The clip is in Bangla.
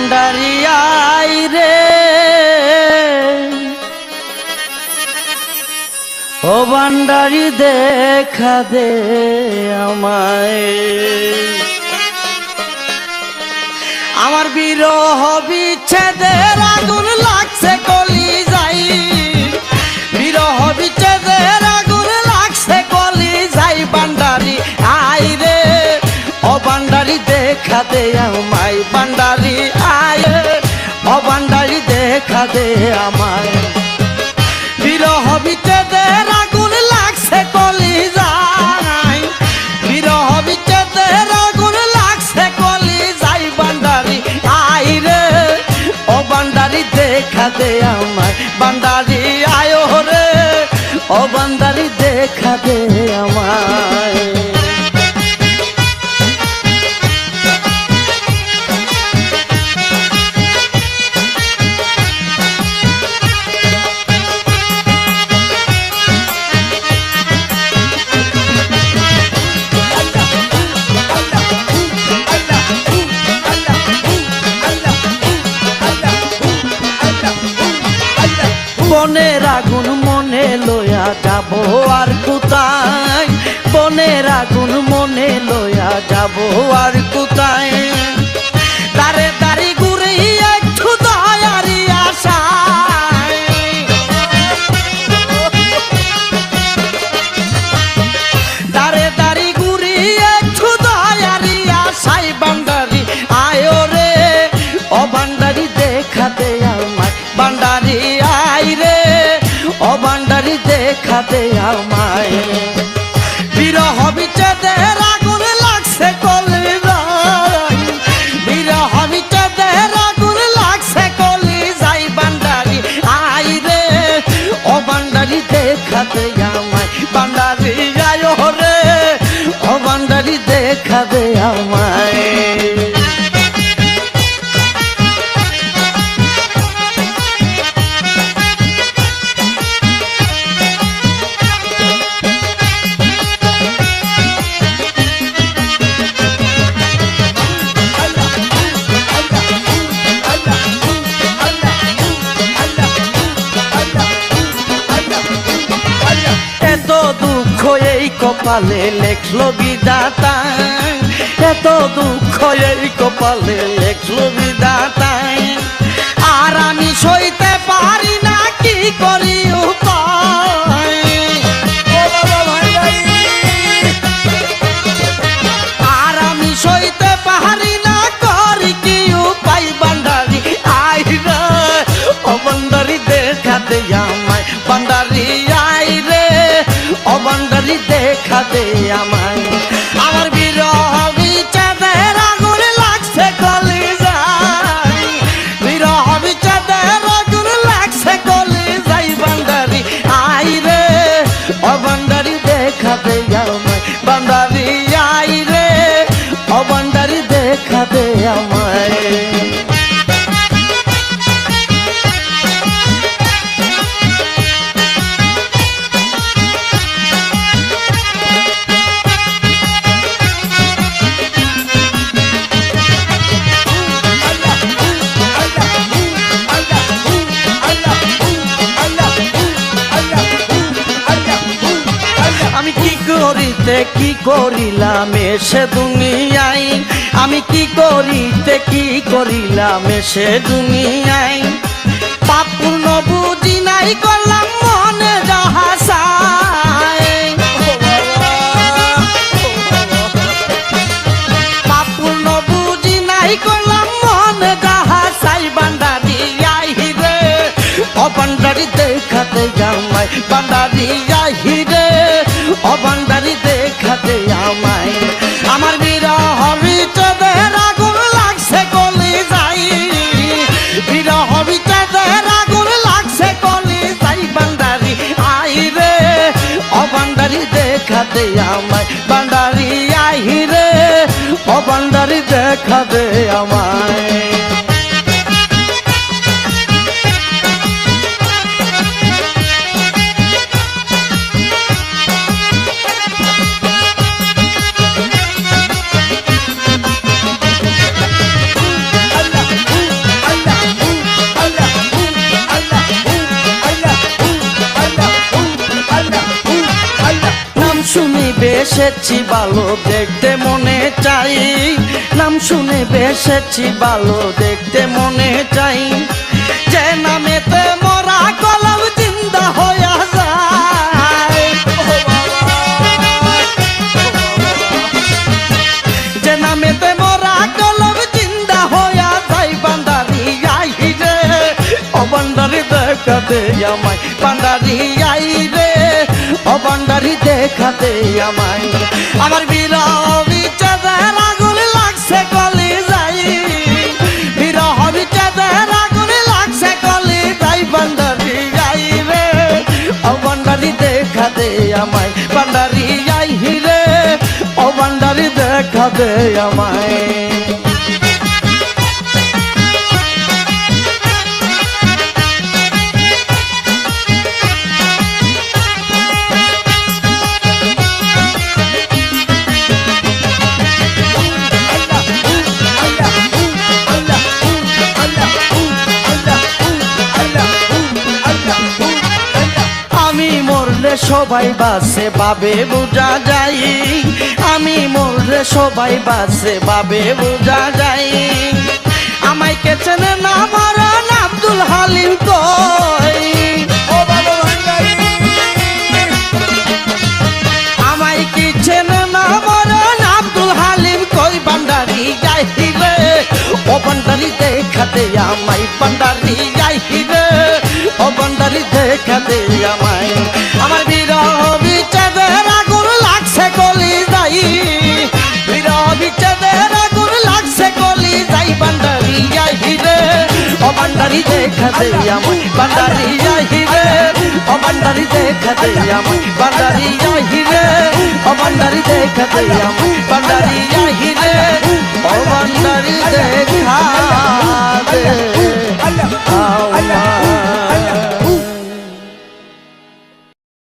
ভান্ডারি আই রে ও ভান্ডারি দেখা দে আমায় আমার বিরহ বিচ্ছেদের আগুন লাগছে কলি যাই বিরহ বিচ্ছেদের আগুন লাগছে কলি যাই ভান্ডারি আই রে ও ভান্ডারি দেখা দে আমায় ভান্ডারি আই ও ভান্ডারি দেখা দে আমায় বিরহ বিচ্ছেদের আগুন লাগছে কলি যাই বিরহ বিচ্ছেদের আগুন লাগছে কলি যাই ভান্ডারি আই রে ও ভান্ডারি দেখা দে আমায় ভান্ডারি আয় রে ও ভান্ডারি দেখা দে আমায় বনের আগুন মনে লয়া যাব আর কোথায় বনের আগুন মনে লয়া যাব আর কোথায় দারে দাঁড়ি ঘুরে একটু দয়ারি আশায় দারে দাঁড়ি ঘুরে একটু দয়ারি আশায় ভান্ডারি আয় রে ও ভান্ডারি দেখা দে আমায় ভান্ডারি আই রে ও ভান্ডারি দেখা দে আমায় বিরহ বিচ্ছেদের আগুন লাগছে কলি যাই বিরহ বিচ্ছেদের আগুন লাগছে কলি যাই ভান্ডারি আই রে ও ভান্ডারি দেখা দে আমায় ভান্ডারি আয় রে ও ভান্ডারি দেখা দে আমায় এত দুঃখ এই কপালে লেখলো বিধাতা এত দুঃখ এই কপালে লেখলো বিধাতা আর আমি সইতে পারি না কি করি উপায় আর আমি সইতে পারি না করি কি উপায় ভান্ডারি আই রে ও ভান্ডারি দেখা দে আমায় ভান্ডারি আই রে ও ভান্ডারি দেখা দে আমায় আমার বিরহ বিচ্ছেদের আগুন লাগছে কলি যাই বিরহ বিচ্ছেদের আগুন লাগছে কলি যাই ভান্ডারি আই রে ও ভান্ডারি দেখা দে আমায় ভান্ডারি আই রে ও ভান্ডারি দেখা দে আমায় আমি কি করিতে কি করিলাম এসে দুনিয়ায় আমি কি করিতে কি করিলাম এসে দুনিয়ায় পাপ পূর্ণ বুঝি নাই করলাম মনে যাহা চায় পাপ পূর্ণ বুঝি নাই করলাম মনে যাহা চাই ভান্ডারি আই রে ও ভান্ডারি দেখা দে আমায় ভান্ডারি আই রে ও ভান্ডারি দেখা দে আমায় আমার বিরহ বিচ্ছেদের আগুন লাগছে কলি যাই বিরহ বিচ্ছেদের আগুন লাগছে কলি যাই ভান্ডারি আই রে ও ভান্ডারি দেখা দে আমায় ভান্ডারি আই রে ও ভান্ডারি দেখা দে আমায় বেসেছি ভালো দেখতে মনে চাই, নাম শুনে বেসেছি ভালো দেখতে মনে চাই, যে নামেতে মরা কলম জিন্দা হইয়া যায়, যে নামেতে মরা কলম জিন্দা হইয়া যায়। বান্দারি আই রে ও বান্দারি দেখাতে আমায়, বান্দারি আই রে ও বান্দারি দেখাতে আমায়। আমার বিরহ বিচ্ছেদের আগুন লাগছে কলি যাই, বিরহ বিচ্ছেদের আগুন লাগছে কলি যাই। বান্দারি আই রে ও বান্দারি দেখাতে আমায়, বান্দারি আই রে ও বান্দারি দেখাতে আমায়। আমি মরলে সবাই বাসে বাবে বোঝা যায়, আমি মরলে সবাই বাসে বাবে বোঝা যায়। আমায় কে চেনে না মরণ আব্দুল হালিম কই, আমায় কি চেনে না মরণ আব্দুল হালিম কই। বান্দারি যাই রে ও বান্দারি দেখাতে আমায়, বান্দারি যাই রে ও বান্দারি দেখাতে আমায়। আমার বিরহ বিচ্ছেদের আগুন লাগছে কলি যাই, বিরহ বিচ্ছেদের আগুন লাগছে কলি যাই। বান্দারি যাই রে ও বান্দারি দেখাতে আমায়, বান্দারি যাই রে ও বান্দারি দেখাতে আমায়, বান্দারি যাই রে ও বান্দারি দেখাতে আমায়, বান্দারি যাই